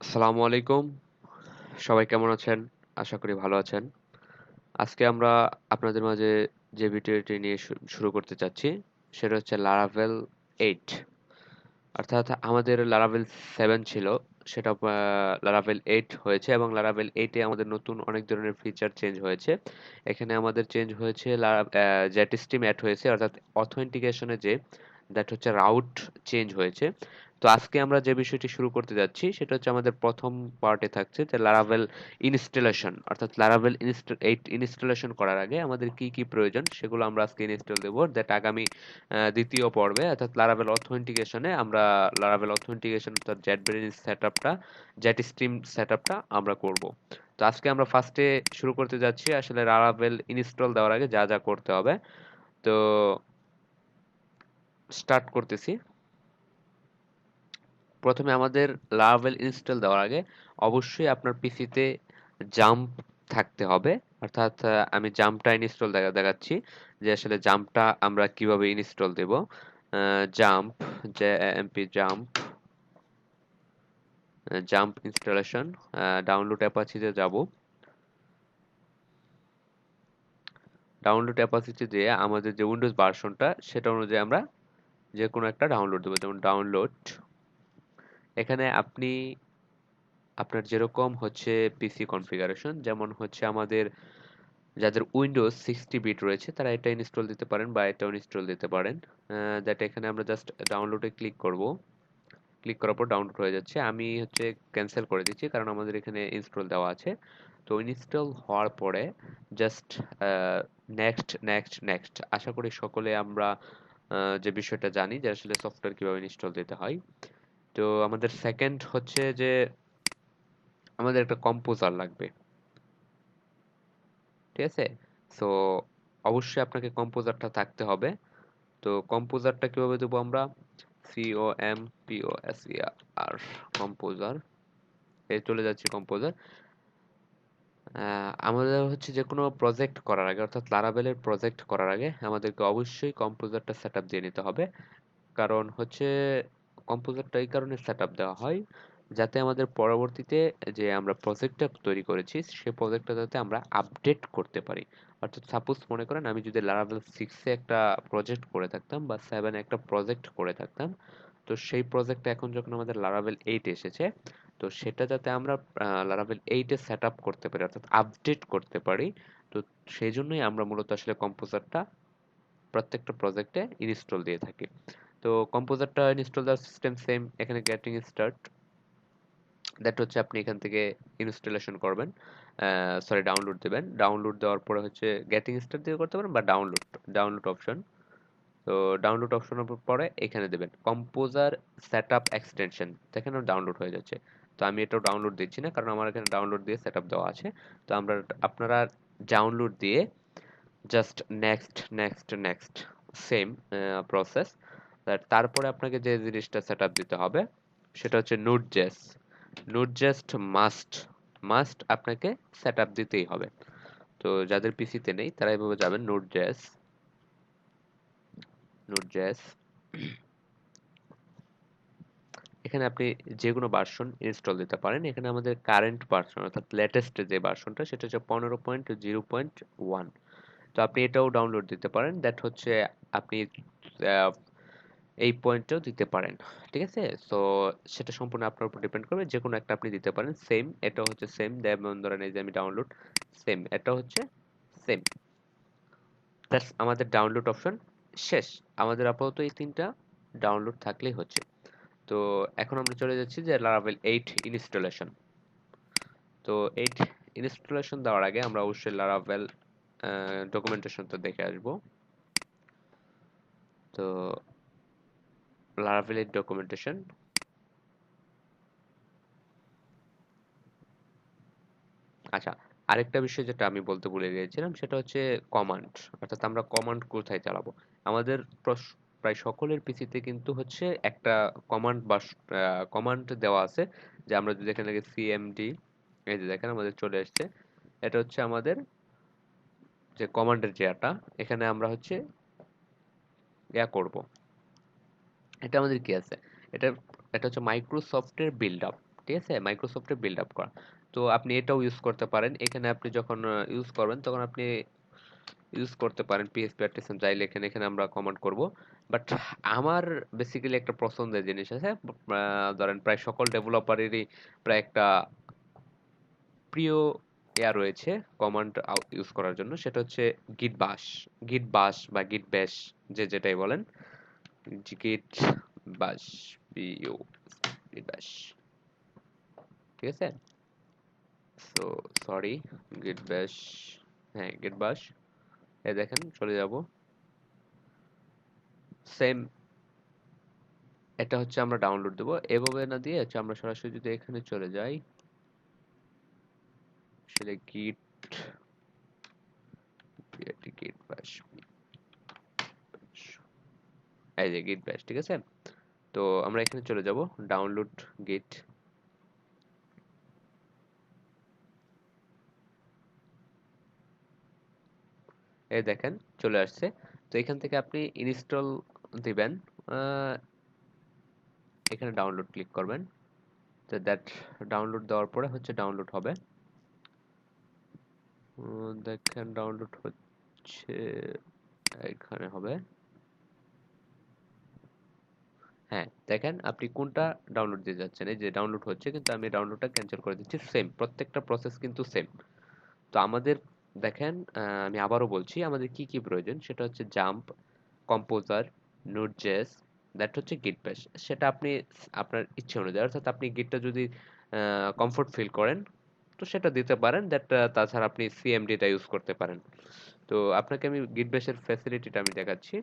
আসসালামু আলাইকুম। সবাই কেমন আছেন? আশা করি ভালো আছেন। আজকে আমরা আপনাদের মাঝে যে ভিডিওটি নিয়ে শুরু করতে চাচ্ছি সেটা হচ্ছে Laravel 8। অর্থাৎ আমাদের Laravel 7 ছিল, সেটা Laravel 8 হয়েছে এবং Laravel 8 এ আমাদের নতুন অনেক ধরনের ফিচার চেঞ্জ হয়েছে। এখানে আমাদের চেঞ্জ হয়েছে জেটস্ট্রিম অ্যাড হয়েছে, অর্থাৎ অথেন্টিকেশনে যে দ্যাট হচ্ছে রাউট চেঞ্জ হয়েছে। তো আজকে আমরা যে বিষয়টি শুরু করতে যাচ্ছি সেটা হচ্ছে আমাদের প্রথম পার্টে থাকছে যে Laravel ইনস্টলেশন, অর্থাৎ Laravel 8 ইনস্টলেশন করার আগে আমাদের কি কি প্রয়োজন সেগুলো আমরা আজকে ইনস্টল দেবো। দ্যাট আগামী দ্বিতীয় পর্বে অর্থাৎ Laravel অথেন্টিকেশনে আমরা Laravel অথেন্টিকেশন অর্থাৎ জেটব্রেইন সেটআপটা, জেটস্ট্রিম সেটআপটা আমরা করব। তো আজকে আমরা ফার্স্টে শুরু করতে যাচ্ছি আসলে Laravel ইনস্টল দেওয়ার আগে যা যা করতে হবে। তো স্টার্ট করতেছি। প্রথমে আমাদের Laravel ইনস্টল দেওয়ার আগে অবশ্যই আপনার পিসিতে জাম্প থাকতে হবে। অর্থাৎ আমি জাম্পটা ইনস্টল দেখাচ্ছি যে আসলে জাম্পটা আমরা কিভাবে ইনস্টল দেব। Jump, JMP jump, jump installation, download অ্যাপাচিতে যাব। ডাউনলোড অ্যাপাচিতে যেয়ে আমাদের যে উইন্ডোজ ভার্সনটা সেটা অনুযায়ী আমরা যে কোনো একটা ডাউনলোড দেবো, যেমন ডাউনলোড। এখানে আপনি আপনার যেরকম হচ্ছে পিসি কনফিগারেশন, যেমন হচ্ছে আমাদের যাদের উইন্ডোজ 60 বিট রয়েছে তারা এটা ইনস্টল দিতে পারেন বা এটাও ইনস্টল দিতে পারেন। দ্যাট এখানে আমরা জাস্ট ডাউনলোডে ক্লিক করব। ক্লিক করার পর ডাউনলোড হয়ে যাচ্ছে। আমি হচ্ছে ক্যান্সেল করে দিচ্ছি কারণ আমাদের এখানে ইনস্টল দেওয়া আছে। তো ইনস্টল হওয়ার পরে জাস্ট নেক্সট নেক্সট নেক্সট, আশা করি সকলে আমরা যে বিষয়টা জানি যে আসলে সফটওয়্যার কিভাবে ইনস্টল দিতে হয়। তো আমাদের সেকেন্ড হচ্ছে যে আমাদের একটা কম্পোজার লাগবে, ঠিক আছে? সো অবশ্যই আপনাকে কম্পোজারটা থাকতে হবে। তো কম্পোজারটা কিভাবে দেবো আমরা? COMPOSER, composer. চলে যাচ্ছি কম্পোজার। আমাদের হচ্ছে যে কোনো প্রজেক্ট করার আগে অর্থাৎ লারাভেলের প্রজেক্ট করার আগে আমাদেরকে অবশ্যই কম্পোজারটা সেট আপ দিয়ে নিতে হবে। কারণ হচ্ছে কম্পোজারটা এই কারণে সেট আপ দেওয়া হয় যাতে আমাদের পরবর্তীতে যে আমরা প্রজেক্টটা তৈরি করেছি সে প্রজেক্টটা যাতে আমরা আপডেট করতে পারি। অর্থাৎ সাপোজ মনে করেন আমি যদি লারাভেল 6 এ একটা প্রজেক্ট করে থাকতাম বা 7 এ একটা প্রজেক্ট করে থাকতাম, তো সেই প্রজেক্টটা এখন যখন আমাদের লারাভেল 8 এসেছে, তো সেটা যাতে আমরা লারাভেল 8 এ সেট আপ করতে পারি অর্থাৎ আপডেট করতে পারি। তো সেই জন্যই আমরা মূলত আসলে কম্পোজারটা প্রত্যেকটা প্রজেক্টে ইনস্টল দিয়ে থাকি। তো কম্পোজারটা ইনস্টল দেওয়ার সিস্টেম সেম। এখানে গেটিং স্টার্ট, দ্যাট হচ্ছে আপনি এখান থেকে ইনস্টলেশন করবেন, সরি ডাউনলোড দেবেন। ডাউনলোড দেওয়ার পরে হচ্ছে গেটিং স্টার্ট দিয়ে করতে পারেন বা ডাউনলোড, ডাউনলোড অপশন। তো ডাউনলোড অপশনের পরে এখানে দেবেন কম্পোজার সেটআপ এক্সটেনশন, দেখেন ডাউনলোড হয়ে যাচ্ছে। তো আমি এটাও ডাউনলোড দিচ্ছি না কারণ আমার এখানে ডাউনলোড দিয়ে সেটআপ দেওয়া আছে। তো আপনারা ডাউনলোড দিয়ে just next next next, same process. তারপরে আপনাকে যে জিনিসটা সেটআপ দিতে হবে সেটা হচ্ছে নোড.জেএস। নোড.জেএস মাস্ট মাস্ট আপনাকে সেটআপ দিতেই হবে। তো যাদের পিসিতে নেই তারা এভাবে যাবেন নোড.জেএস, নোড.জেএস। এখানে আপনি যে কোনো ভার্সন ইনস্টল দিতে পারেন। এখানে আমাদের কারেন্ট ভার্সন অর্থাৎ লেটেস্ট যে ভার্সনটা সেটা হচ্ছে 15.0.1। তো আপনি এটাও ডাউনলোড দিতে পারেন। দ্যাট হচ্ছে আপনি আহ, এই পয়েন্টটাও দিতে পারেন, ঠিক আছে? সো সেটা সম্পূর্ণ আপনার উপর ডিপেন্ড করবে, যে কোনো একটা আপনি দিতে পারেন। সেম, এটা হচ্ছে সেম, যেমন ধরেন এই যে আমি ডাউনলোড, সেম এটা হচ্ছে সেম। দ্যাটস আমাদের ডাউনলোড অপশন শেষ। আমাদের আপাতত এই তিনটা ডাউনলোড থাকলেই হচ্ছে। তো এখন আমরা চলে যাচ্ছি যে Laravel 8 ইনস্টলেশন। তো 8 ইনস্টলেশন দেওয়ার আগে আমরা অবশ্যই Laravel ডকুমেন্টেশনটা দেখে আসব। তো Laravel এর ডকুমেন্টেশন। আচ্ছা, আরেকটা বিষয় যেটা আমি বলতে ভুলে গিয়েছিলাম সেটা হচ্ছে কমান্ড। অর্থাৎ আমরা কমান্ড কোথায় চালাবো? আমাদের প্রায় সকলের পিসিতে কিন্তু হচ্ছে একটা কমান্ড বা কমান্ড দেওয়া আছে, যে আমরা যদি এখানে সিএমডি, এই যে দেখেন আমাদের চলে আসছে। এটা হচ্ছে আমাদের যে কমান্ডের যেটা, এখানে আমরা হচ্ছে করব। এটা আমাদের কি আছে? এটা এটা হচ্ছে মাইক্রোসফটের বিল্ড আপ, ঠিক আছে, মাইক্রোসফটে বিল্ড আপ করা। তো আপনি এটাও ইউজ করতে পারেন। এখানে আপনি যখন ইউজ করবেন তখন আপনি ইউজ করতে পারেন পিএইচপি অ্যাট্রিশন চাইলে এখানে এখানে আমরা কমান্ড করব। বাট আমার বেসিক্যালি একটা পছন্দের জিনিস আছে, ধরেন প্রায় সকল ডেভেলপারেরই প্রায় একটা প্রিয় রয়েছে কমান্ড ইউজ করার জন্য, সেটা হচ্ছে গিট বাশ। গিট বাশ বা গিট ব্যাশ, যে যেটাই বলেন, গিট বাশ, বিও, গিট ব্যাশ, ঠিক আছে। সো সরি, গিট ব্যাশ, হ্যাঁ গিট বাশ। এই দেখেন চলে যাব সেম, এটা হচ্ছে আমরা ডাউনলোড দেবো এভাবে না দিয়ে হচ্ছে আমরা সরাসরি যদি এখানে চলে যাই, আসলে গিট, গিট ব্যাশ, এই যে গিট ব্যাশ, ঠিক আছে। তো আমরা এখানে চলে যাব ডাউনলোড গিট, এই দেখেন চলে আসছে। তো এখান থেকে আপনি ইনস্টল দিবেন, আহ, এখানে ডাউনলোড ক্লিক করবেন। তো দ্যাট ডাউনলোড দেওয়ার পরে হচ্ছে ডাউনলোড হবে। দেখেন ডাউনলোড হচ্ছে, এখানে হবে। হ্যাঁ দেখেন আপনি কোনটা ডাউনলোড দিতে যাচ্ছেন, এই যে ডাউনলোড হচ্ছে, কিন্তু আমি ডাউনলোডটা ক্যান্সেল করে দিচ্ছি। সেম, প্রত্যেকটা প্রসেস কিন্তু সেম। তো আমাদের দেখেন, আমি আবারও বলছি আমাদের কি কি প্রয়োজন, সেটা হচ্ছে জাম্প, কম্পোজার, নোড.জেএস, দ্যাট হচ্ছে গিট ব্যাশ। সেটা আপনি আপনার ইচ্ছে অনুযায়ী, অর্থাৎ আপনি গিটটা যদি কমফোর্ট ফিল করেন তো সেটা দিতে পারেন, দ্যাট তাছাড়া আপনি সিএমডিটা ইউজ করতে পারেন। তো আপনাকে আমি গিট ব্যাশের ফ্যাসিলিটিটা আমি দেখাচ্ছি।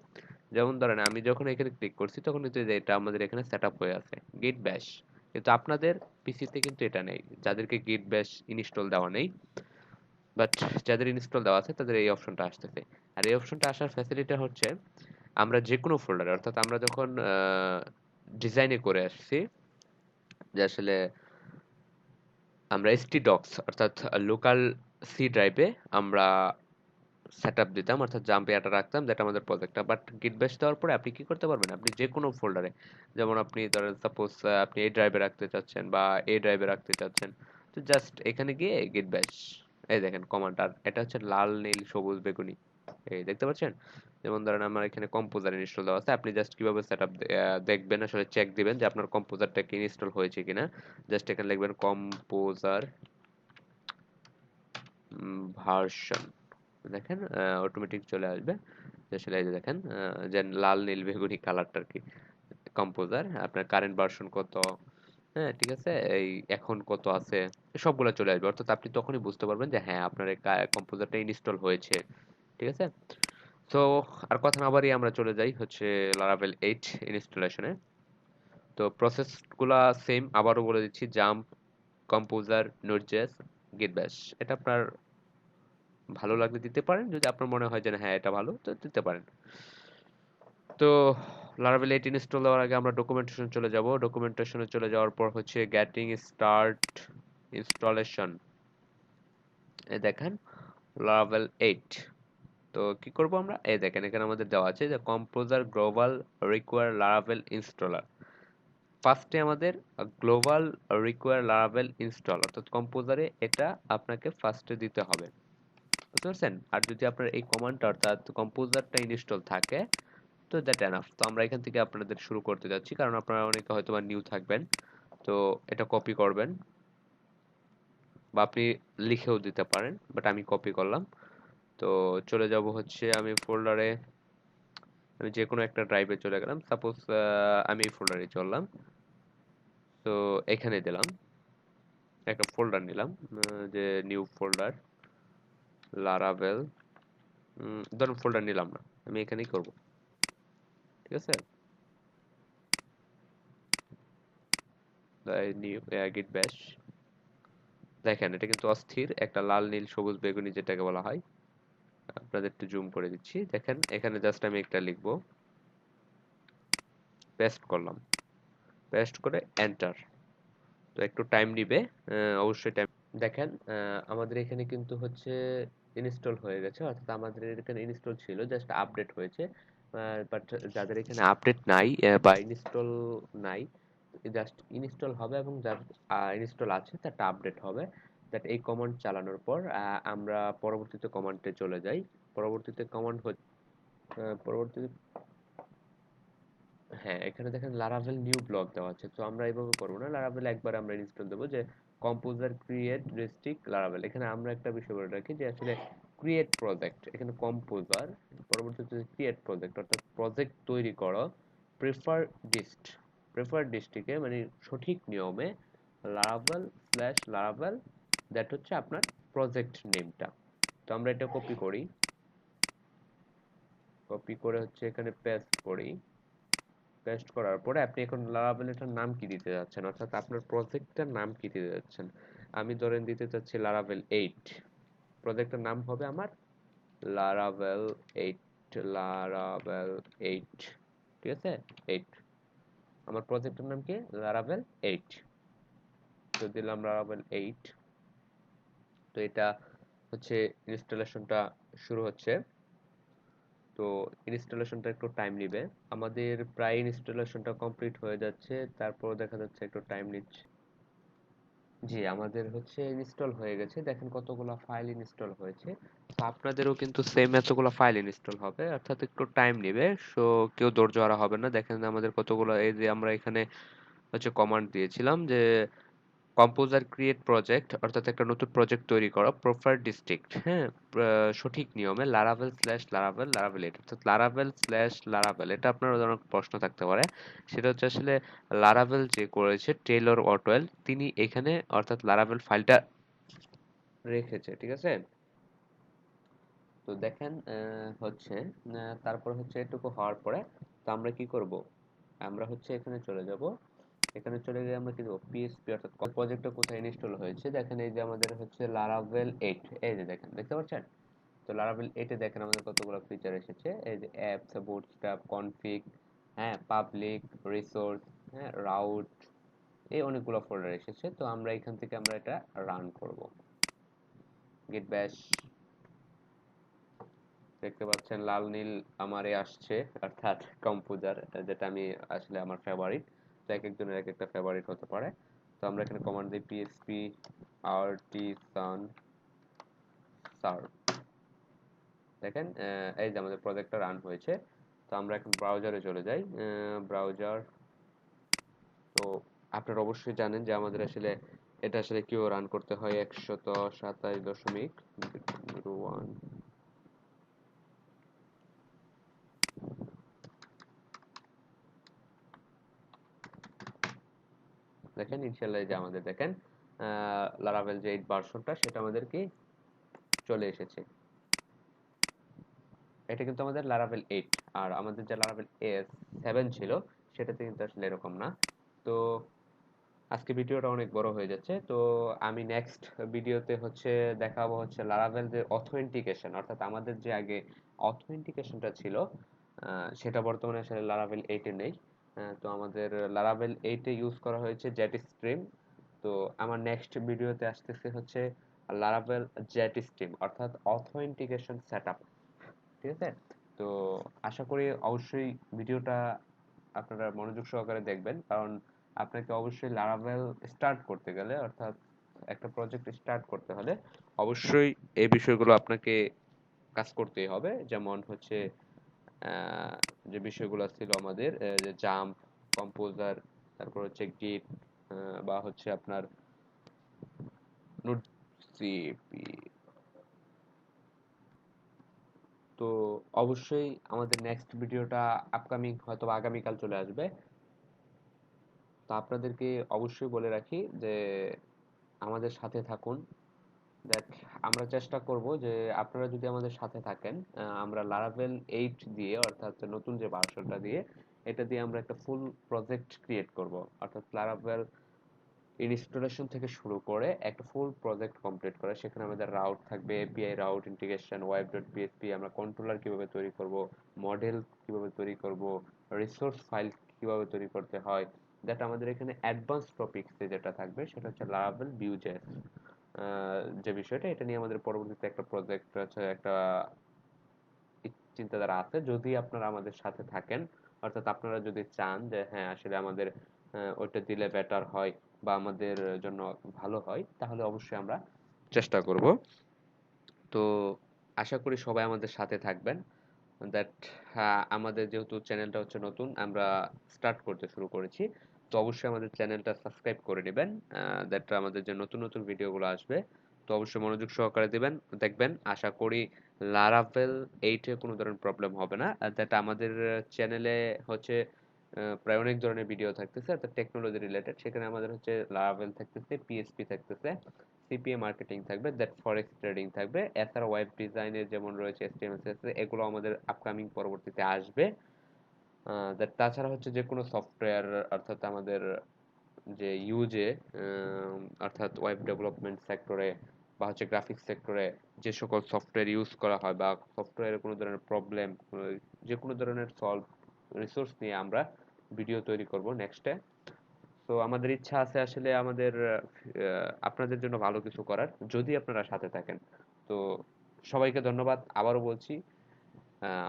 যেমন ধরেন আমি যখন এখানে ক্লিক করছি তখন কিন্তু এই যে এটা আমাদের এখানে সেট আপ হয়ে আছে গিট ব্যাশ, কিন্তু আপনাদের পিসিতে কিন্তু এটা নেই, যাদেরকে গিট ব্যাশ ইনস্টল দেওয়া নেই। বাট যাদের ইনস্টল দেওয়া আছে তাদের এই অপশনটা আসতেছে। আর এই অপশনটা আসার ফ্যাসিলিটি হচ্ছে আমরা যে কোনো ফোল্ডারে, অর্থাৎ আমরা যখন ডিজাইনে করে আসছি যে আসলে আমরা এসটি ডক্স অর্থাৎ লোকাল সি ড্রাইভে আমরা সেটআপ দিতাম, অর্থাৎ জাম্প এটা রাখতাম, যেটা আমাদের প্রজেক্টটা। বাট গিট ব্যাশ দেওয়ার পরে আপনি কি করতে পারবেন, আপনি যে কোনো ফোল্ডারে, যেমন আপনি ধরেন সাপোজ আপনি এই ড্রাইভে রাখতে চাচ্ছেন বা এই ড্রাইভে রাখতে চাচ্ছেন, তো জাস্ট এখানে গিয়ে গিট ব্যাশ, এই দেখেন কমান্ড, আর এটা হচ্ছে লাল নীল সবুজ বেগুনি, এই দেখতে পাচ্ছেন। যেমন ধরেন আমার এখানে কম্পোজার ইনস্টল দেওয়া আছে, আপনি জাস্ট কিভাবে সেটআপ দেখবেন, আসলে চেক দিবেন যে আপনার কম্পোজারটা কি ইনস্টল হয়েছে কিনা। জাস্ট এখানে লিখবেন কম্পোজার ভার্সন, দেখেন অটোমেটিক চলে আসবে। আসলে এই যে দেখেন যে লাল নীল বেগুনি কালারটা আর কি, কম্পোজার আপনার কারেন্ট ভার্সন কত, হ্যাঁ ঠিক আছে, এই এখন কত আছে, সবগুলো চলে আসবে। অর্থাৎ আপনি তখনই বুঝতে পারবেন যে হ্যাঁ আপনার এই কম্পোজারটা ইনস্টল হয়েছে, ঠিক আছে। তো আর কথা না বাড়িয়ে আমরা চলে যাই হচ্ছে লারাভেল 8 ইনস্টলেশনে। তো প্রসেসগুলা সেম, আবারও বলে দিচ্ছি, জাম্প, কম্পোজার, নোড.জেএস, গিট ব্যাশ। এটা আপনার ভালো লাগলে দিতে পারেন, যদি আপনার মনে হয় যে না, হ্যাঁ এটা ভালো, তো দিতে পারেন। তো লারাভেল 8 ইনস্টল দেওয়ার আগে আমরা ডকুমেন্টেশন চলে যাব। ডকুমেন্টেশনে চলে যাওয়ার পর হচ্ছে গেটিং স্টার্ট ইনস্টলেশন, এই দেখেন লারাভেল 8। তো কি করব আমরা, এই দেখেন এখানে আমাদের দেওয়া আছে যে composer global require Laravel installer. ফার্স্টে আমাদের গ্লোবাল রিকোয়ার লারাভেল ইনস্টল, অর্থাৎ কম্পোজারে এটা আপনাকে ফার্স্টে দিতে হবে, বুঝতে পারছেন। আর যদি আপনার এই কমান্ডটা অর্থাৎ কম্পোজারটা ইনস্টল থাকে তো দ্যাট এনাফ। তো আমরা এখান থেকে আপনাদের শুরু করতে যাচ্ছি, কারণ আপনারা অনেকে হয়তো বা নিউ থাকবেন। তো এটা কপি করবেন বা আপনি লিখেও দিতে পারেন, বাট আমি কপি করলাম। তো চলে যাব হচ্ছে আমি ফোল্ডারে, আমি যে কোনো একটা ড্রাইভে চলে গেলাম, সাপোজ আমি এই ফোল্ডারে চললাম। তো এখানে দিলাম, একটা ফোল্ডার নিলাম, যে নিউ ফোল্ডার লারাভেল, ধরুন ফোল্ডার নিলাম না, আমি এখানেই করব, ঠিক আছে। নিউ গিট ব্যাশ, দেখেন এটা কিন্তু অস্থির একটা লাল নীল সবুজ বেগুনি যেটাকে বলা হয়। আপনাদের একটু জুম করে দিচ্ছি, দেখেন এখানে জাস্ট আমি একটা লিখবো, পেস্ট করলাম, পেস্ট করে এন্টার। তো একটু টাইম নিবে, অবশ্যই টাইম। দেখেন আমাদের এখানে কিন্তু হচ্ছে ইনস্টল হয়ে গেছে, অর্থাৎ আমাদের এখানে ইনস্টল ছিল, জাস্ট আপডেট হয়েছে। বাট যাদের এখানে আপডেট নাই বা ইনস্টল নাই, তো জাস্ট ইনস্টল হবে এবং যার ইনস্টল আছে তারটা আপডেট হবে। দ্যাট এই কমান্ড চালানোর পর আমরা পরবর্তীতে কমান্ডে চলে যাই। পরবর্তীতে কমান্ড হচ্ছে পরবর্তীতে হ্যাঁ, এখানে দেখেন লারাভেল নিউ ব্লক দেওয়া আছে। তো আমরা এইভাবে করবো না, লারাভেল একবার আমরা ইনস্টল দেবো যে কম্পোজার ক্রিয়েট রেস্ট্রিক্ট লারাভেল। এখানে আমরা একটা বিষয় বলে রাখি যে আসলে ক্রিয়েট প্রজেক্ট, এখানে কম্পোজার, পরবর্তীতে ক্রিয়েট প্রজেক্ট অর্থাৎ প্রজেক্ট তৈরি করো, প্রেফার ডিস্ট, প্রেফার ডিস্টটিকে মানে সঠিক নিয়মে লারাভেল স্ল্যাশ লারাভেল, দ্যাট হচ্ছে আপনার প্রজেক্ট নেমটা। তো আমরা এটা কপি করি, কপি করে হচ্ছে এখানে পেস্ট করি। পেস্ট করার পরে আপনি এখন লারাভেল এটার নাম কি দিতে যাচ্ছেন, অর্থাৎ আপনার প্রজেক্টটার নাম কি দিতে যাচ্ছেন। আমি ধরেন দিতে চাচ্ছি লারাভেল 8, প্রজেক্টের নাম হবে আমার লারাভেল 8, লারাভেল 8, ঠিক আছে 8, আমার প্রজেক্টের নাম কি লারাভেল 8। তো দিলাম লারাভেল 8। তো এটা হচ্ছে ইনস্টলেশনটা শুরু হচ্ছে। তো ইনস্টলেশনটা একটু টাইম নেবে, আমাদের প্রায় ইনস্টলেশনটা কমপ্লিট হয়ে যাচ্ছে, তারপর দেখা যাচ্ছে একটু টাইম নিচ্ছে। জি, আমাদের হচ্ছে ইনস্টল হয়ে গেছে, দেখেন কতগুলো ফাইল ইনস্টল হয়েছে। তো আপনাদেরও কিন্তু সেম এতগুলো ফাইল ইনস্টল হবে, অর্থাৎ একটু টাইম নেবে। সো কেউ ধৈর্য হারা হবে না। দেখেন আমাদের কতগুলো, এই যে আমরা এখানে হচ্ছে কমান্ড দিয়েছিলাম যে কম্পোজার ক্রিয়েট প্রজেক্ট অর্থাৎ একটা নতুন প্রজেক্ট তৈরি করা, প্রপার ডিস্ট্রিক্ট, হ্যাঁ, সঠিক নিয়মে লারাভেল স্ল্যাশ লারাভেল লারাভেল 8, অর্থাৎ লারাভেল স্ল্যাশ লারাভেল। এটা আপনার অনেক প্রশ্ন থাকতে পারে, সেটা হচ্ছে আসলে লারাভেল যে করেছে টেলর অটওয়েল, তিনি এখানে অর্থাৎ লারাভেল ফাইলটা রেখেছে, ঠিক আছে। তো দেখেন হচ্ছে তারপর হচ্ছে এটুকু হওয়ার পরে তো আমরা কি করব, আমরা হচ্ছে এখানে চলে যাব। এখানে চলে গিয়ে আমরা কি দেবো পিএসপি, অর্থাৎ প্রজেক্টটা কোথায় ইনস্টল হয়েছে দেখেন, এই যে আমাদের হচ্ছে লারাভেল 8, এই যে দেখেন, দেখতে পাচ্ছেন। তো লারাভেল 8 এ দেখেন আমাদের কতগুলো ফিচার এসেছে, এই যে অ্যাপস, বুটস্ট্র্যাপ, কনফিগ, হ্যাঁ, পাবলিক, রিসোর্স, হ্যাঁ, রাউট, এই অনেকগুলো ফোল্ডার এসেছে। তো আমরা এখান থেকে আমরা এটা রান করব। গিট ব্যাশ, দেখতে পাচ্ছেন লাল নীল আমারে আসছে, অর্থাৎ কম্পোজার, যেটা আমি আসলে আমার ফেভারিট। তো এক একজনের এক একটা ফেভারিট হতে পারে। তো আমরা এখানে কমান্ড দিই পিএসপি আরটিসান সার্ভ। দেখেন এই যে আমাদের প্রজেক্টটা রান হয়েছে। তো আমরা এখন ব্রাউজারে চলে যাই, ব্রাউজার। তো আপনারা অবশ্যই জানেন যে আমাদের আসলে এটা আসলে কিউ রান করতে হয় 127.01। দেখেন ইনশাল্লাহ, এই যে আমাদের দেখেন লারাভেল যে 8 ভার্সনটা সেটা আমাদের কি চলে এসেছে। এটা কিন্তু আমাদের লারাভেল 8, আর আমাদের যে লারাভেল এস 7 ছিল সেটাতে কিন্তু আসলে এরকম না। তো আজকে ভিডিওটা অনেক বড় হয়ে যাচ্ছে, তো আমি নেক্সট ভিডিওতে হচ্ছে দেখাবো হচ্ছে লারাভেল যে অথেন্টিকেশন, অর্থাৎ আমাদের যে আগে অথেন্টিকেশনটা ছিল সেটা বর্তমানে আসলে লারাভেল 8 এ নেই। তো আমাদের লারাভেল 8 এ ইউজ করা হয়েছে জেট স্ট্রিম। তো আমার নেক্সট ভিডিওতে আসতেছে হচ্ছে লারাভেল জেট স্ট্রিম অর্থাৎ অথেন্টিকেশন সেটআপ, ঠিক আছে। তো আশা করি অবশ্যই ভিডিওটা আপনারা মনোযোগ সহকারে দেখবেন, কারণ আপনাকে অবশ্যই লারাভেল স্টার্ট করতে গেলে, অর্থাৎ একটা প্রজেক্ট স্টার্ট করতে হলে অবশ্যই এই বিষয়গুলো আপনাকে কাজ করতেই হবে। যেমন হচ্ছে যে বিষয়গুলো ছিল আমাদের, যে জাম্প, কম্পোজার, তারপর হচ্ছে গিট, বা হচ্ছে আপনার নোট সিপি। তো অবশ্যই আমাদের নেক্সট ভিডিওটা আপকামিং হয়তো বা আগামীকাল চলে আসবে। তো আপনাদেরকে অবশ্যই বলে রাখি যে আমাদের সাথে থাকুন। দেখ, আমরা চেষ্টা করব যে আপনারা যদি আমাদের সাথে থাকেন, আমরা লারাভেল 8 দিয়ে অর্থাৎ নতুন যে ভার্সনটা দিয়ে, এটা দিয়ে আমরা একটা ফুল প্রজেক্ট ক্রিয়েট করব, অর্থাৎ লারাভেল ইনস্টলেশন থেকে শুরু করে একটা ফুল প্রজেক্ট কমপ্লিট করে। সেখানে আমাদের রাউট থাকবে, এপিআই রাউট ইন্টিগ্রেশন, ওয়েব.পিএইচপি, আমরা কন্ট্রোলার কিভাবে তৈরি করব, মডেল কিভাবে তৈরি করব, রিসোর্স ফাইল কিভাবে তৈরি করতে হয়, দ্যাট আমাদের এখানে অ্যাডভান্স টপিকসে যেটা থাকবে সেটা হচ্ছে লারাভেল ভিউজেস। যে বিষয়টা এটা নিয়ে আমাদের পরবর্তীতে একটা প্রজেক্ট আছে, একটা চিন্তাধারা আছে, যদি আপনারা আমাদের সাথে থাকেন, অর্থাৎ আপনারা যদি চান যে হ্যাঁ আসলে আমাদের ওইটা দিলে বেটার হয় বা আমাদের জন্য ভালো হয়, তাহলে অবশ্যই আমরা চেষ্টা করব। তো আশা করি সবাই আমাদের সাথে থাকবেন। দ্যাট আমাদের যেহেতু চ্যানেলটা হচ্ছে নতুন, আমরা স্টার্ট করতে শুরু করেছি, তো অবশ্যই আমাদের চ্যানেলটা সাবস্ক্রাইব করে নেবেন। দ্যাট আমাদের যে নতুন নতুন ভিডিওগুলো আসবে, তো অবশ্যই মনোযোগ সহকারে দেখবেন। আশা করি লারাভেল 8 এ কোনো ধরনের প্রবলেম হবে না। দ্যাট আমাদের চ্যানেলে হচ্ছে প্রায় অনেক ধরনের ভিডিও থাকতেছে টেকনোলজি রিলেটেড। সেখানে আমাদের হচ্ছে লারাভেল থাকতেছে, পিএসপি থাকতেছে, সিপিএ মার্কেটিং থাকবে, দ্যাট ফরেক্স ট্রেডিং থাকবে। এছাড়া ওয়েব ডিজাইনের যেমন রয়েছে এসটিএমএল সিএসএস, এগুলো আমাদের আপকামিং পরবর্তীতে আসবে। দ্যাট তাছাড়া হচ্ছে যে কোনো সফটওয়্যার, অর্থাৎ আমাদের যে ইউজে, অর্থাৎ ওয়েব ডেভেলপমেন্ট সেক্টরে বা হচ্ছে গ্রাফিক্স সেক্টরে যে সকল সফটওয়্যার ইউজ করা হয় বা সফটওয়্যারের কোনো ধরনের প্রবলেম, যে কোনো ধরনের সলভ রিসোর্স নিয়ে আমরা ভিডিও তৈরি করব নেক্সটে। তো আমাদের ইচ্ছা আছে আসলে আমাদের আপনাদের জন্য ভালো কিছু করার, যদি আপনারা সাথে থাকেন। তো সবাইকে ধন্যবাদ, আবারও বলছি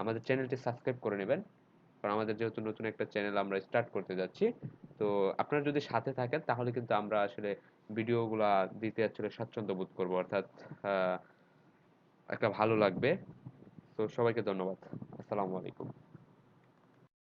আমাদের চ্যানেলটি সাবস্ক্রাইব করে নেবেন, কারণ আমাদের যেহেতু নতুন একটা চ্যানেল আমরা স্টার্ট করতে যাচ্ছি। তো আপনারা যদি সাথে থাকেন তাহলে কিন্তু আমরা আসলে ভিডিওগুলা দিতে আসলে স্বাচ্ছন্দ্য বোধ করবো, অর্থাৎ একটা ভালো লাগবে। তো সবাইকে ধন্যবাদ। আসসালামু আলাইকুম।